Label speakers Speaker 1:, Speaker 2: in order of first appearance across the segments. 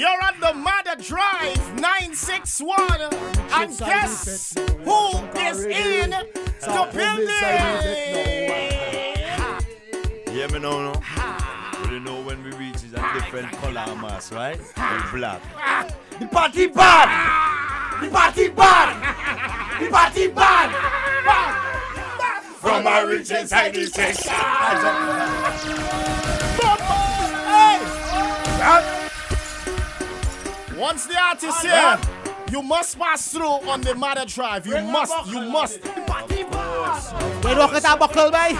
Speaker 1: You're on the Mother Drive 961. And guess who is in the building?
Speaker 2: Yeah, me know. But you know when we reach is a different color mass, right? And black. The party bad! The party bad! The party bad! From our rich inside the section.
Speaker 1: Once the artist here, you must pass through on the Mother Drive. You must.
Speaker 3: Wait, walk at a buckle, boy.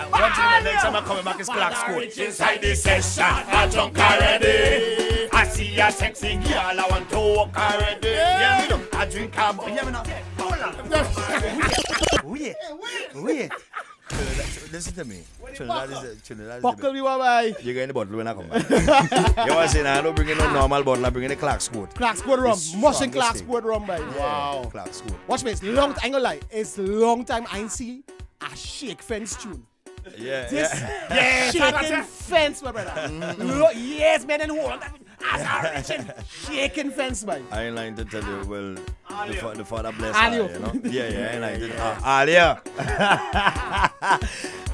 Speaker 2: One thing the next time I come back is Clark's Court.
Speaker 4: Inside the session, I drunk already. I see a sexy girl, I want to walk already. Yeah, me know, I drink a bottle. Yeah, me know.
Speaker 2: Wait. Listen to me. Trinidad is
Speaker 3: Buckle you, boy.
Speaker 2: you get in the bottle when I come back. You want to say, I don't bring in no normal bottle, I bring in the Clark's Court.
Speaker 3: Clark's Court rum.
Speaker 2: It's
Speaker 3: Mushing
Speaker 2: strongest
Speaker 3: Clark's
Speaker 2: thing.
Speaker 3: Court rum, boy.
Speaker 2: Wow. Clark's Court.
Speaker 3: Watch me, it's long, I ain't gonna lie. It's long time I ain't see a shake fence tune.
Speaker 2: Yeah.
Speaker 3: Shaking fence, my brother. Yes, man, and hold on. As a shaking fence, man.
Speaker 2: I ain't lying to tell you, well, the father bless
Speaker 3: Alio.
Speaker 2: her, you know? Yeah, I ain't lying to Alia.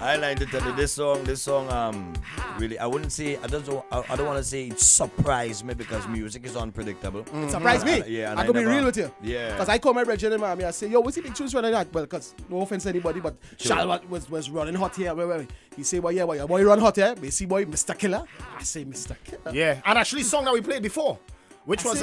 Speaker 2: I ain't lying to tell you, this song, really, I wouldn't say, I don't want to say it surprised me because music is unpredictable.
Speaker 3: It surprised me.
Speaker 2: Yeah, and
Speaker 3: I could be real with you.
Speaker 2: Yeah.
Speaker 3: Because I call my Reggie and I say, yo, what's the big tunes running at? Well, because no offense to anybody, but Shal was running hot here. Wait. He say, well, yeah, your boy run hot here. They see boy, Mr. Killa. I say, Mr. Killa.
Speaker 1: Yeah, and actually song that we played before, which was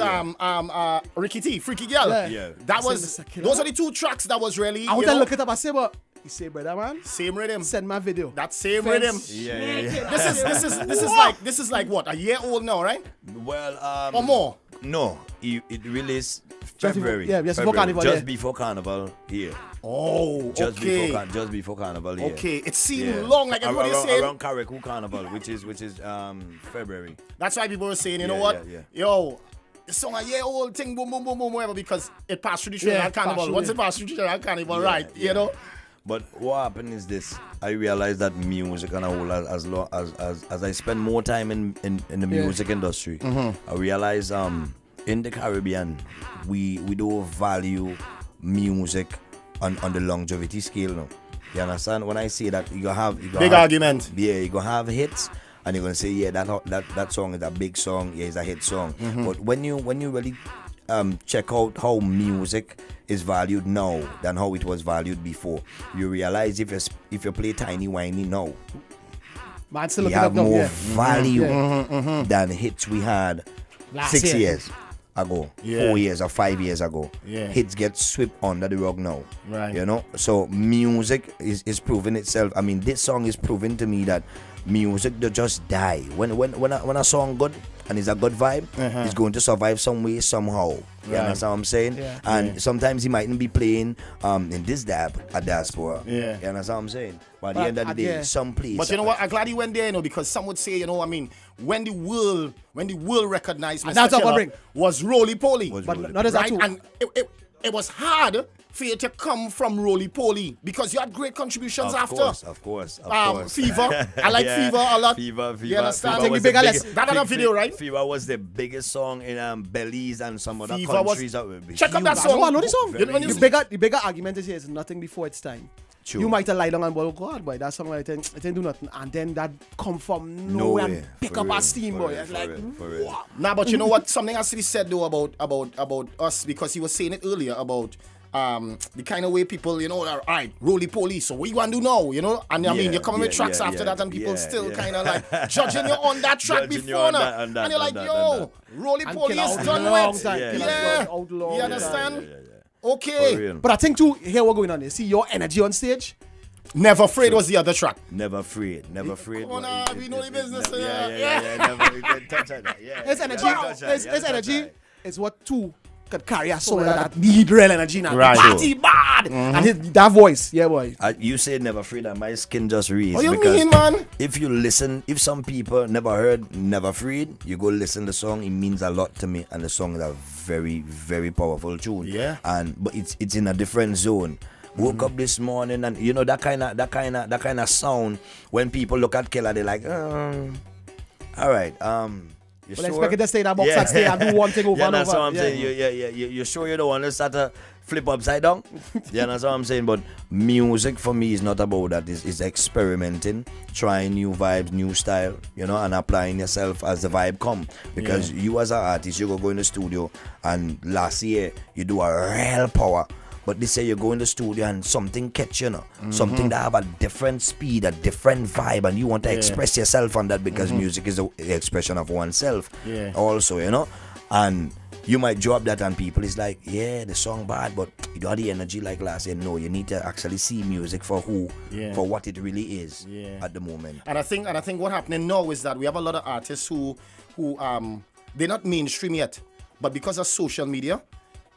Speaker 1: Ricky T, Freaky Girl.
Speaker 3: Yeah.
Speaker 1: That
Speaker 3: I say,
Speaker 1: was
Speaker 3: Mr. Killa.
Speaker 1: those are the two tracks that was really
Speaker 3: I want to look it up. I say, what? He say, brother, man,
Speaker 1: same rhythm.
Speaker 3: send my video.
Speaker 1: That same
Speaker 3: Fence.
Speaker 1: rhythm.
Speaker 2: Yeah.
Speaker 1: This is like what, a year old now, right?
Speaker 2: Well,
Speaker 1: Or more.
Speaker 2: No, it released February.
Speaker 3: Just before Carnival.
Speaker 2: Just before Carnival here.
Speaker 1: Oh,
Speaker 2: Just
Speaker 1: okay.
Speaker 2: before Carnival here.
Speaker 1: Okay, it seemed long, like everybody is saying.
Speaker 2: Around Carriacou Carnival, which is February.
Speaker 1: That's why people were saying, you know
Speaker 2: Yeah,
Speaker 1: what?
Speaker 2: yeah.
Speaker 1: Yo, the song a year old thing, boom, whatever, because it passed through the Trinidad Carnival. Once it passed through the Trinidad Carnival, right, you know?
Speaker 2: But what happened is this: I realized that music and all, as I spend more time in the music industry, I realize in the Caribbean we don't value music on the longevity scale now. You understand? When I say that, you gonna have
Speaker 1: Big argument.
Speaker 2: Yeah, you gonna have hits, and you're gonna say, yeah, that song is a big song. Yeah, it's a hit song. But when you really check out how music is valued now than how it was valued before, you realize if you play Tiny Whiny now,
Speaker 3: Man, still
Speaker 2: we
Speaker 3: looking
Speaker 2: have
Speaker 3: up now.
Speaker 2: more
Speaker 3: Yeah.
Speaker 2: value than hits we had
Speaker 3: Last
Speaker 2: 6
Speaker 3: year.
Speaker 2: years ago, 4 years or 5 years ago.
Speaker 1: Yeah.
Speaker 2: Hits get swept under the rug now.
Speaker 1: Right.
Speaker 2: You know? So music is proving itself. I mean, this song is proving to me that music don't just die. When a song good and it's a good vibe, it's going to survive some way, somehow. You
Speaker 1: Right.
Speaker 2: understand what I'm saying?
Speaker 3: Yeah.
Speaker 2: And sometimes he mightn't be playing in this dab at diaspora.
Speaker 1: Yeah.
Speaker 2: You understand what I'm saying? But at the end of the day,
Speaker 3: yeah.
Speaker 2: some place.
Speaker 1: But you know what? I'm glad he went there, you know, because some would say, you know, I mean, when the world recognized Mr.
Speaker 3: that's what
Speaker 1: Killa
Speaker 3: I bring.
Speaker 1: was Roly Poly.
Speaker 3: But not as a
Speaker 1: Right?
Speaker 3: two.
Speaker 1: And it was hard for you to come from Roly Poly because you had great contributions after.
Speaker 2: Of course.
Speaker 1: Fever. I like Fever a lot.
Speaker 2: Fever.
Speaker 1: You understand?
Speaker 2: Fever
Speaker 3: Think
Speaker 2: was
Speaker 3: the bigger
Speaker 2: the
Speaker 3: less-
Speaker 2: biggest-
Speaker 1: That other video, right?
Speaker 2: Fever was the biggest song in Belize and some other
Speaker 1: Fever was-
Speaker 2: countries. That would be
Speaker 1: Check out
Speaker 2: huge.
Speaker 1: that song.
Speaker 3: I know the song.
Speaker 2: Very
Speaker 1: When you-
Speaker 3: The bigger argument is here is nothing before its time.
Speaker 2: True.
Speaker 3: You might have lied down and go, God, boy, that song I didn't do nothing. And then that come from nowhere and pick
Speaker 2: For
Speaker 3: up
Speaker 2: real,
Speaker 3: a steam,
Speaker 2: for
Speaker 3: boy.
Speaker 2: real,
Speaker 3: It's
Speaker 2: for
Speaker 3: like,
Speaker 2: real, for real.
Speaker 3: wow.
Speaker 1: Nah, but you know what? Something has to be said though about us because he was saying it earlier about the kind of way people, you know, are right, Roly Poly. So what you want to do now, you know? And I mean, you're coming with tracks after that, and people still kind of like judging you on that track
Speaker 2: Judging you
Speaker 1: before
Speaker 2: on
Speaker 1: now.
Speaker 2: that, on that,
Speaker 1: And you're
Speaker 2: on
Speaker 1: like,
Speaker 2: that,
Speaker 1: yo,
Speaker 2: on that.
Speaker 1: Roly
Speaker 3: And
Speaker 1: Poly
Speaker 3: Killa
Speaker 1: is
Speaker 3: out
Speaker 1: done
Speaker 3: long
Speaker 1: with.
Speaker 3: time.
Speaker 2: Yeah,
Speaker 3: Killa
Speaker 1: yeah.
Speaker 3: was out long
Speaker 1: You
Speaker 3: time.
Speaker 1: understand?
Speaker 2: For
Speaker 1: Okay.
Speaker 2: real.
Speaker 3: But I think too, here we're going on here. See your energy on stage.
Speaker 1: Never Afraid was the other track.
Speaker 2: Never afraid.
Speaker 1: Come on, we know the business.
Speaker 2: Yeah. Never you can touch on that. Yeah.
Speaker 3: His
Speaker 2: you
Speaker 3: energy,
Speaker 2: can touch on it,
Speaker 3: his
Speaker 2: you can touch
Speaker 3: energy
Speaker 2: on it.
Speaker 3: is what two could carry a soul that need real energy now.
Speaker 1: Right.
Speaker 3: Party bad. And that voice, yeah, boy.
Speaker 2: You say never afraid and my skin just raised.
Speaker 1: What you
Speaker 2: because
Speaker 1: mean, man?
Speaker 2: If you listen, if some people never heard Never Afraid, you go listen the song, it means a lot to me, and the song is a very, very powerful tune.
Speaker 1: Yeah.
Speaker 2: But it's in a different zone. Woke up this morning and you know that kind of sound when people look at Killa, they're like, All right. You
Speaker 3: Well,
Speaker 2: sure?
Speaker 3: expect it to stay in that box and stay and do one thing over
Speaker 2: Yeah,
Speaker 3: and
Speaker 2: that's
Speaker 3: over.
Speaker 2: what I'm saying. You sure you don't want to start to flip upside down? Yeah, that's what I'm saying. But music for me is not about that. It's experimenting, trying new vibes, new style, and applying yourself as the vibe come. Because you as an artist, you go in the studio, and last year you do a real power. But this year you go in the studio and something catch something that have a different speed, a different vibe, and you want to express yourself on that because music is the expression of oneself. Also, and you might drop that and people is like, yeah, the song bad, but you don't have the energy like last year. No, you need to actually see music for for what it really is at the moment.
Speaker 1: And I think what happening now is that we have a lot of artists who they're not mainstream yet, but because of social media,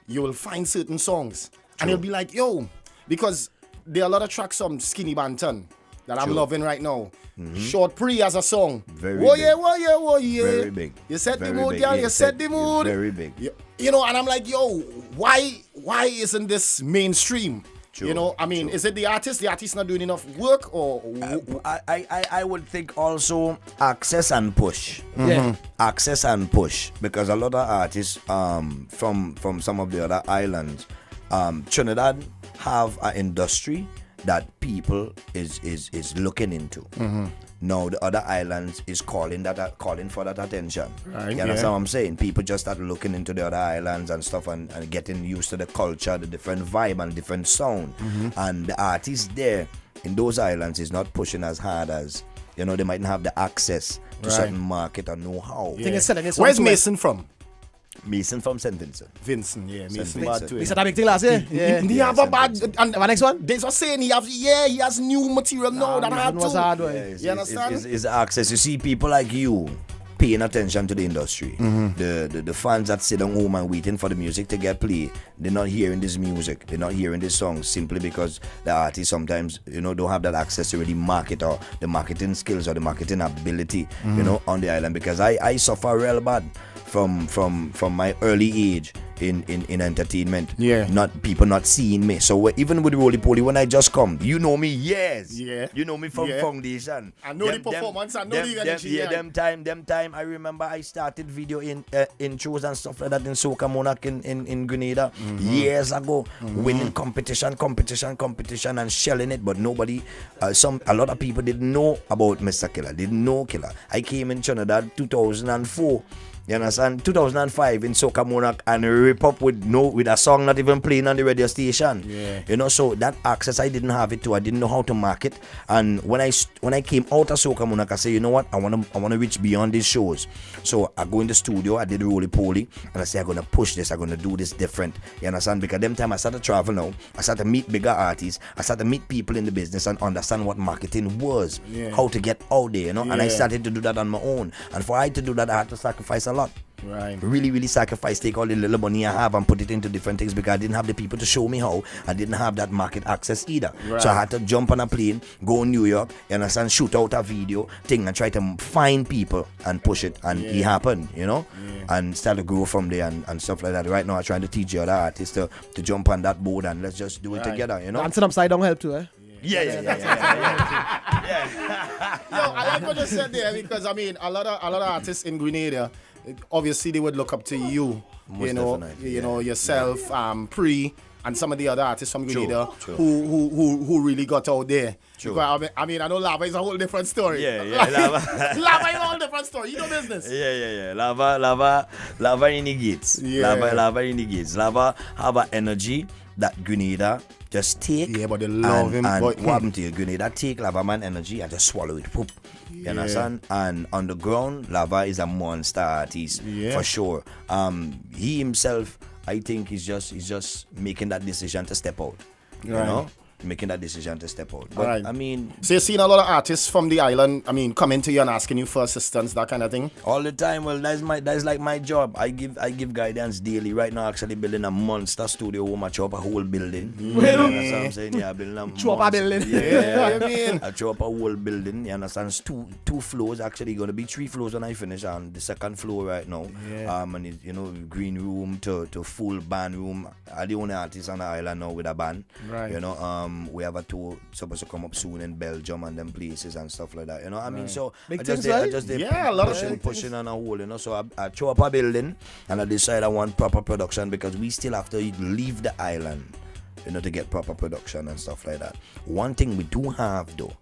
Speaker 1: you will find certain songs. And you'll be like, yo, because there are a lot of tracks on Skinny Banton that I'm loving right now. Short Pre has a song.
Speaker 2: Very
Speaker 1: big.
Speaker 2: Yeah. Very big.
Speaker 1: You set
Speaker 2: Very
Speaker 1: the mood,
Speaker 2: big.
Speaker 1: girl,
Speaker 2: Yeah,
Speaker 1: you set the mood.
Speaker 2: Very big.
Speaker 1: And I'm like, yo, why isn't this mainstream?
Speaker 2: True.
Speaker 1: Is it the artist? The artist not doing enough work, or
Speaker 2: I would think also access and push. Access and push, because a lot of artists from some of the other islands, Trinidad have an industry that people is looking into. Now the other islands is calling for that attention.
Speaker 1: Right,
Speaker 2: you understand what I'm saying? People just start looking into the other islands and stuff and getting used to the culture, the different vibe and different sound. And the artists there in those islands is not pushing as hard as, they mightn't have the access to certain market or know-how.
Speaker 1: Where's Mason from?
Speaker 2: Mason from St. Vincent.
Speaker 1: Mason
Speaker 2: bad too.
Speaker 3: He said a big thing last year.
Speaker 1: He have a bad. And
Speaker 3: the next one?
Speaker 1: They just saying he has new material now that hard
Speaker 3: was
Speaker 1: too.
Speaker 3: hard,
Speaker 1: You understand?
Speaker 2: It's access. You see people like you paying attention to the industry. The fans that sit on home and waiting for the music to get played, they're not hearing this music. They're not hearing this song simply because the artists sometimes, don't have that access to really market or the marketing skills or the marketing ability, on the island. Because I suffer real bad from my early age in entertainment. People not seeing me. So even with Roly Poly, when I just come, you know me, yes. You know me from foundation.
Speaker 1: I know the performance, I know the energy.
Speaker 2: Them time I remember I started video intros and stuff like that in Soca Monarch in Grenada years ago, winning competition and shelling it, but nobody a lot of people didn't know about Mr. Killa, didn't know Killa. I came in Trinidad 2004. You understand? 2005 in Soca Monarch and rip up with a song not even playing on the radio station. So that access I didn't have it too. I didn't know how to market. And when I came out of Soca Monarch, I said, you know what? I wanna reach beyond these shows. So I go in the studio, I did Roly Poly, and I say I'm gonna push this, I'm gonna do this different. You understand? Because them time I started to travel now, I started to meet bigger artists, I started to meet people in the business and understand what marketing was, how to get out there, and I started to do that on my own. And for I to do that, I had to sacrifice a lot.
Speaker 1: Right.
Speaker 2: Really, really sacrifice, take all the little money I have and put it into different things because I didn't have the people to show me how. I didn't have that market access either.
Speaker 1: Right.
Speaker 2: So I had to jump on a plane, go in New York, shoot out a video thing and try to find people and push it. And it happened, and start to grow from there and stuff like that. Right now I'm trying to teach the other artists to jump on that board and let's just do it together,
Speaker 3: Dancing upside down help too,
Speaker 2: Yeah.
Speaker 1: Yo, I like what you said there because a lot of artists in Grenada, obviously they would look up to you, yourself, Pre, and some of the other artists from Grenada who really got out there.
Speaker 2: True.
Speaker 1: Because, I know Lava is a whole different story.
Speaker 2: Lava.
Speaker 1: Lava is a whole different story. You know business.
Speaker 2: Lava in the gates. Lava in the gates. Lava have an energy that Grenada just take.
Speaker 1: Yeah, but they love him.
Speaker 2: And what happened to you? Grenada take Lava man energy and just swallow it. Poop. You understand? And on the ground, Lava is a monster artist for sure. He himself, I think, is just making that decision to step out. You know? Making that decision to step out. But
Speaker 1: so you're seeing a lot of artists from the island, coming to you and asking you for assistance, that kind of thing?
Speaker 2: All the time. Well, that's like my job. I give guidance daily. Right now, actually building a monster studio home. I chop a whole building. You know what I'm saying? Yeah, building a
Speaker 3: chop a building.
Speaker 2: I chop a whole building. You understand? Two floors. Actually, gonna be 3 floors when I finish. And the second floor right now. And it, green room to full band room. I'm the only artist on the island now with a band.
Speaker 1: Right.
Speaker 2: We have a tour supposed to come up soon in Belgium and them places and stuff like that. You know what I mean? So
Speaker 3: Big
Speaker 2: I just
Speaker 3: things, right?
Speaker 2: I just did
Speaker 1: Yeah, a lot of
Speaker 2: pushing on a whole, you know. So I throw up a building and I decide I want proper production because we still have to leave the island, you know, to get proper production and stuff like that. One thing we do have though,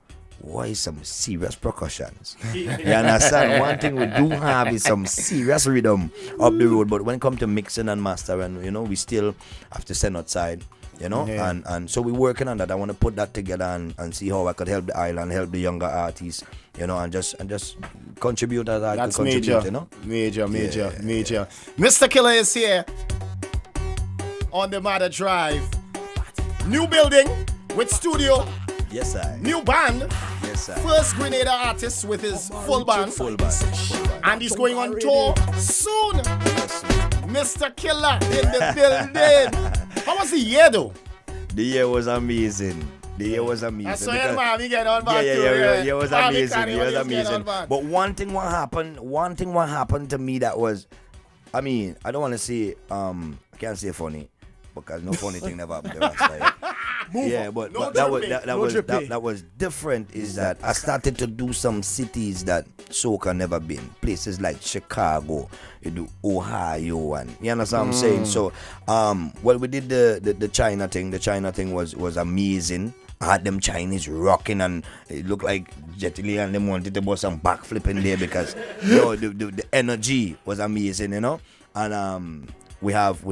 Speaker 2: why some serious percussions. You understand? One thing we do have is some serious rhythm up the road, but when it comes to mixing and mastering, you know, we still have to send outside, you know, and so we're working on that. I want to put that together and see how I could help the island, help the younger artists, you know, and just contribute as I can contribute,
Speaker 1: major,
Speaker 2: you know.
Speaker 1: Major. Mr. Killa is here on the Mother Drive. New building with studio.
Speaker 2: Yes, sir.
Speaker 1: New band.
Speaker 2: Yes, sir.
Speaker 1: First Grenada artist with his full band. And he's going on tour soon.
Speaker 2: Yes, sir.
Speaker 1: Mr. Killa in the building. How was the year though?
Speaker 2: The year was amazing.
Speaker 1: I saw your mom, he get on back too.
Speaker 2: Yeah, it was amazing. It was amazing. But one thing what happened to me that was, I mean, I don't want to say, I can't say funny, because no funny thing never happened to us. Yeah, but that was different is that I started to do some cities that soca never been. Places like Chicago, you do Ohio, and you understand what I'm saying? So we did the China thing. The China thing was amazing. I had them Chinese rocking and it looked like Jet Li and them wanted to do some backflip in there because you know, the energy was amazing, you know. And we have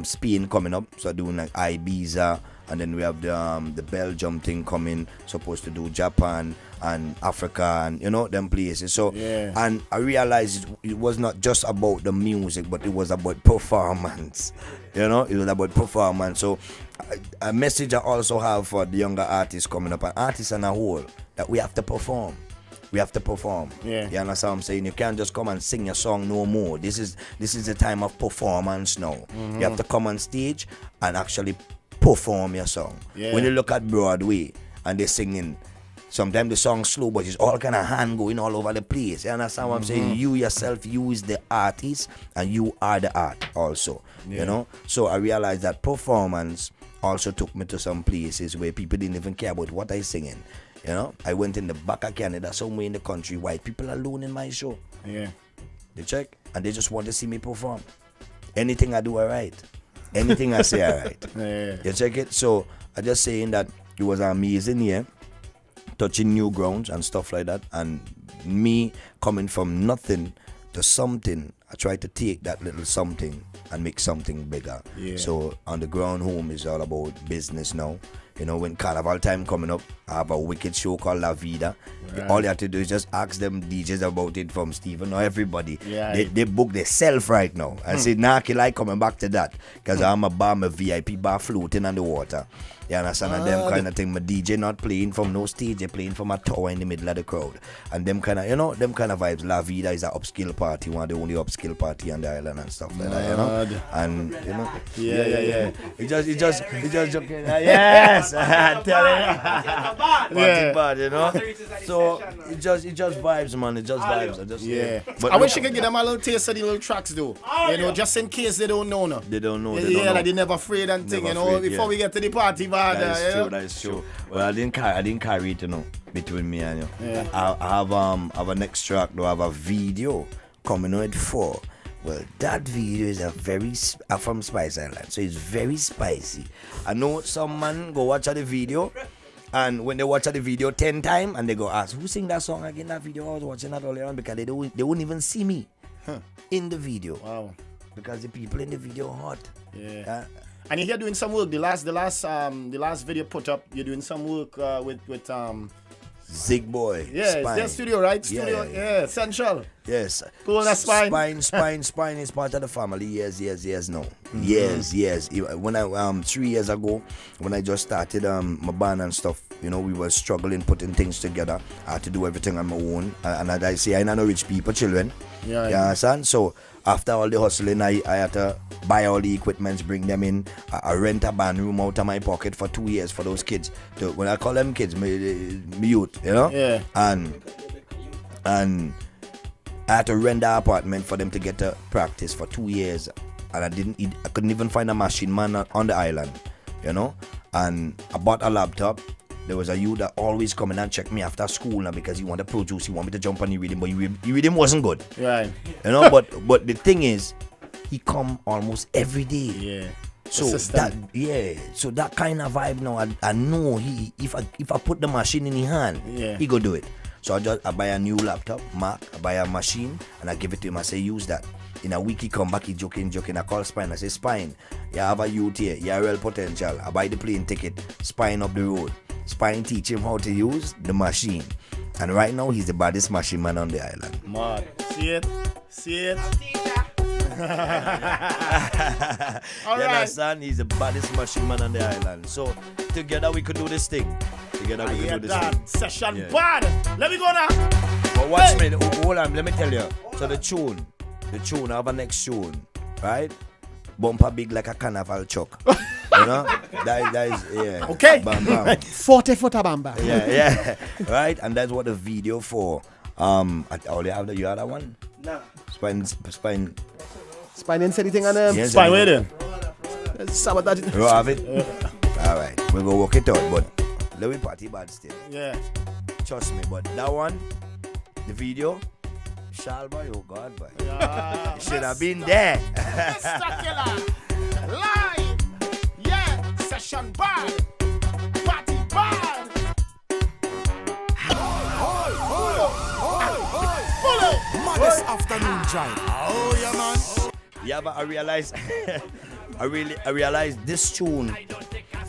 Speaker 2: Spain coming up, so doing like Ibiza. And then we have the Belgium thing coming, supposed to do Japan and Africa and, you know, them places. So, and I realized it was not just about the music, but it was about performance. You know, it was about performance. So, a message I also have for the younger artists coming up, and artists on a whole, that we have to perform. We have to perform.
Speaker 1: Yeah.
Speaker 2: You understand what I'm saying? You can't just come and sing your song no more. This is the time of performance now. Mm-hmm. You have to come on stage and actually perform your song.
Speaker 1: Yeah.
Speaker 2: When you look at Broadway and they're singing, sometimes the song's slow, but it's all kind of hand going all over the place. You understand what I'm saying? You yourself, you is the artist and you are the art also. You know? So I realized that performance also took me to some places where people didn't even care about what I singing. You know? I went in the back of Canada, somewhere in the country, white people alone in my show.
Speaker 1: Yeah.
Speaker 2: They check and they just want to see me perform. Anything I do, I write. Anything I say, I write. You check it? So I just saying that it was an amazing year, touching new grounds and stuff like that. And me coming from nothing to something, I try to take that little something and make something bigger. Yeah. So on the ground home is all about business now. You know, when Carnival time coming up, I have a wicked show called La Vida. Right. All you have to do is just ask them DJs about it from Stephen or everybody. Yeah. They book themselves right now. I say, nah, Killa, coming back to that. Because I'm a bar, my VIP bar floating on the water. You understand? And them kind of thing. My DJ not playing from no stage, they playing from a tower in the middle of the crowd. And them kind of, you know, them kind of vibes. La Vida is an upskill party, one of the only upskill party on the island and stuff like that, you know. And, you know. Yeah. It just joking. Yes, I'm telling you. Bad, you know. So it just vibes, man. It just vibes.
Speaker 1: But I wish you could give them a little taste of the little tracks, though. You know, just in case they don't know.
Speaker 2: They don't know.
Speaker 1: Like they never afraid and thing, you know. Before we get to the party,
Speaker 2: that is true. Well, I didn't carry it, you know, between me and you. Yeah. I have a next track, though. I have a video coming on at 4. Well, that video is from Spice Island, so it's very spicy. I know some man go watch the video, and when they watch the video 10 times, and they go ask, who sing that song again, that video? I was watching that all around because they won't even see me in the video. Wow. Because the people in the video hot.
Speaker 1: Yeah. And you're here doing some work. The last video put up, you're doing some work with
Speaker 2: Zig Boy.
Speaker 1: Yeah, Spine. It's their studio, right? Studio, yeah. Central.
Speaker 2: Yes.
Speaker 1: Cool, Spine.
Speaker 2: Spine is part of the family. Years now. Years. When I 3 years ago, when I just started my band and stuff, you know, we were struggling putting things together. I had to do everything on my own. And as I say, I know rich people, children. Yeah. You understand? So after all the hustling, I had to buy all the equipment, bring them in. I rent a band room out of my pocket for 2 years for those kids. When I call them kids, me youth, you know? Yeah. And I had to rent the apartment for them to get to practice for 2 years. And I couldn't even find a machine man on the island, you know? And I bought a laptop. There was a youth that always come in and check me after school now because he want to produce, he want me to jump on the rhythm, but the rhythm wasn't good.
Speaker 1: Right.
Speaker 2: You know, but the thing is, he come almost every day.
Speaker 1: Yeah.
Speaker 2: So that kind of vibe now, I know if I put the machine in his hand, he go do it. So I buy a new laptop, Mac, I buy a machine, and I give it to him. I say, use that. In a week, he come back, he joking. I call Spine. I say, Spine, you have a youth here. You have real potential. I buy the plane ticket, Spine up the road. Spine teach him how to use the machine. And right now, he's the baddest machine man on the island.
Speaker 1: Mad. See it? All
Speaker 2: you
Speaker 1: right.
Speaker 2: understand? He's the baddest machine man on the island. So, together we could do this thing.
Speaker 1: Session bad. Let me go now.
Speaker 2: But watch me. Hold on. Let me tell you. So the tune, I have a next tune, right? Bumper big like a carnival truck. You know? That is, yeah.
Speaker 1: Okay.
Speaker 2: Bam, bam.
Speaker 3: 40 foot of bamba.
Speaker 2: Yeah. Right? And that's what the video for. I only have you have that one?
Speaker 3: No.
Speaker 2: Spine.
Speaker 3: Spine didn't say anything on them.
Speaker 2: Yes,
Speaker 1: Spine, where then?
Speaker 3: Sabotage.
Speaker 2: You have it? Alright. We'll go work it out, but let me party bad still.
Speaker 1: Yeah.
Speaker 2: Trust me, but that one, the video, Shal boy, oh God boy.
Speaker 1: Yeah.
Speaker 2: Should have been there.
Speaker 1: Mr. Killa. Live. Yeah. Session bad. Party bad.
Speaker 4: Maddest afternoon drive. Oh yeah, man.
Speaker 2: Yeah, but I realized, I realized this tune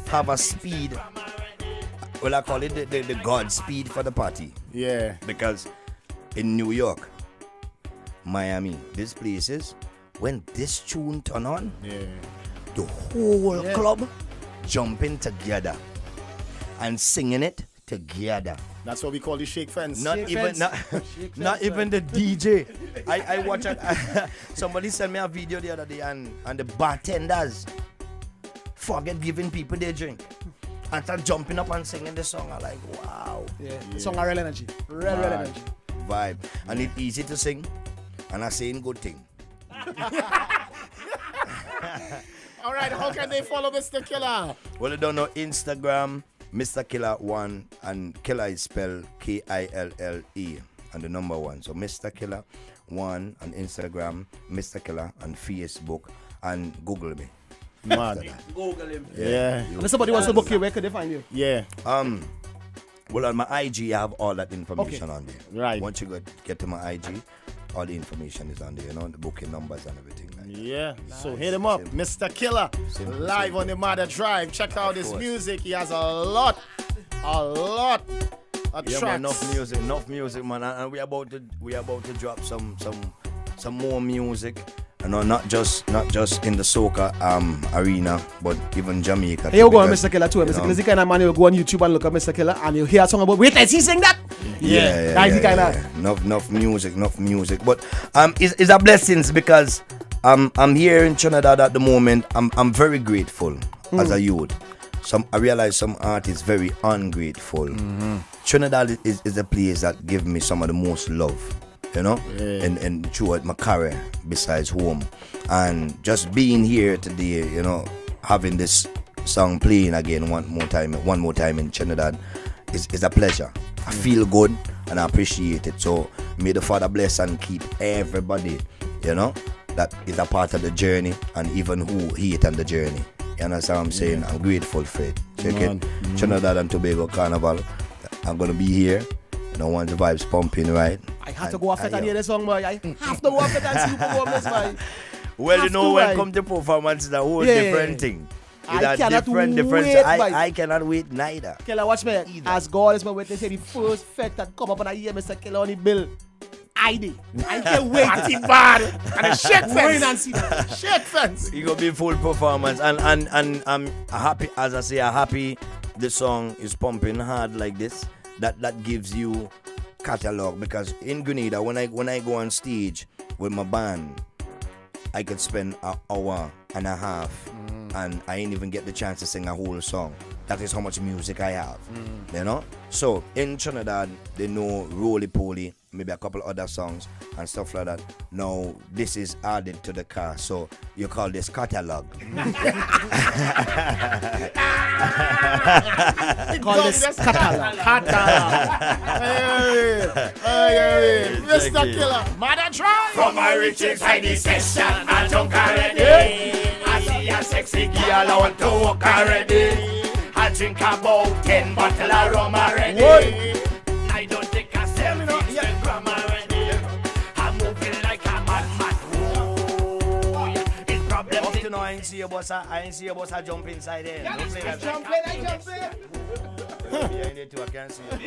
Speaker 2: have a speed. Well, I call it the God speed for the party.
Speaker 1: Yeah.
Speaker 2: Because in New York, Miami, these places, when this tune turn on, the whole club jumping together and singing it together.
Speaker 1: That's what we call the shake fence.
Speaker 2: Not even the DJ. I watch it. Somebody sent me a video the other day and the bartenders forget giving people their drink and start jumping up and singing the song. I'm like, wow.
Speaker 3: Yeah. Song are real energy. Real energy.
Speaker 2: Vibe. And it's easy to sing. And I saying good thing.
Speaker 1: All right, how can they follow Mr. Killa?
Speaker 2: Well, I don't know Instagram, Mr. Killa 1, and Killa is spelled Kille and the number 1. So Mr. Killa 1 on Instagram, Mr. Killa on Facebook, and Google me.
Speaker 1: Man.
Speaker 3: Google him.
Speaker 1: Yeah.
Speaker 3: If somebody wants to book you, where could they find you?
Speaker 1: Yeah.
Speaker 2: Well, on my IG, I have all that information on there.
Speaker 1: Right.
Speaker 2: Once you get to my IG, all the information is on there, you know, the booking numbers and everything.
Speaker 1: Yeah. Nice. So hit him up, Mr. Killa, live on the Mother Drive. Check out his music. He has a lot of
Speaker 2: Yeah,
Speaker 1: tracks.
Speaker 2: man, enough music, man. And we about to drop some more music. You know, not just in the soca arena, but even Jamaica.
Speaker 3: Hey, you go on Mr. Killa too. Mr. Killa is the kind of man you go on YouTube and look at Mr. Killa and you hear a song about, wait, is he sing that?
Speaker 2: Yeah.
Speaker 3: That's the kind of.
Speaker 2: Enough music. But it's a blessings because I'm here in Trinidad at the moment. I'm very grateful as a youth. I realize some artists very ungrateful. Mm-hmm. Trinidad is a place that gives me some of the most love. You know, and throughout my career besides home, and just being here today, you know, having this song playing again one more time in Trinidad is a pleasure. I feel good and I appreciate it. So may the Father bless and keep everybody, you know, that is a part of the journey and even who hate on the journey. You understand what I'm saying? Yeah. I'm grateful for it. Check it. Mm-hmm. Trinidad and Tobago Carnival. I'm gonna be here. You know, once the vibes pumping, right?
Speaker 3: I have to go off it and hear the song, boy. I have to go off it and see you performance, boy.
Speaker 2: Well, you know, when come to performance, it's a whole different thing.
Speaker 3: I cannot wait,
Speaker 2: I cannot wait neither.
Speaker 3: Killa, watch me. Either. As God is my witness, say the first fact that come up and I hear Mr. Killa on the bill. I can't wait.
Speaker 1: Party bad. And a shake fence.
Speaker 3: Wait and see that.
Speaker 1: Shake fence.
Speaker 2: You gonna be full performance, and I'm happy. As I say, I'm happy. The song is pumping hard like this. That gives you catalog, because in Grenada when I go on stage with my band, I could spend an hour and a half and I ain't even get the chance to sing a whole song. that is how much music I have. You know? So in Trinidad, they know Roly Poly, maybe a couple other songs and stuff like that. Now this is added to the car, so you call this catalog.
Speaker 3: Call this catalog.
Speaker 1: Hey, Mr. Killa, mother try.
Speaker 4: From my riches, Heidi session, I drunk already. I see a sexy girl, I want to walk already. I drink about 10 bottles of rum already. I don't take a selfie, Instagram already. I'm moving like a madman. Oh, yeah. It's problem.
Speaker 2: Up to now, I ain't see your boss. I ain't see your boss. I jump inside there. Don't play that.
Speaker 3: I jump in.
Speaker 2: Yeah, I need to. I can't see you.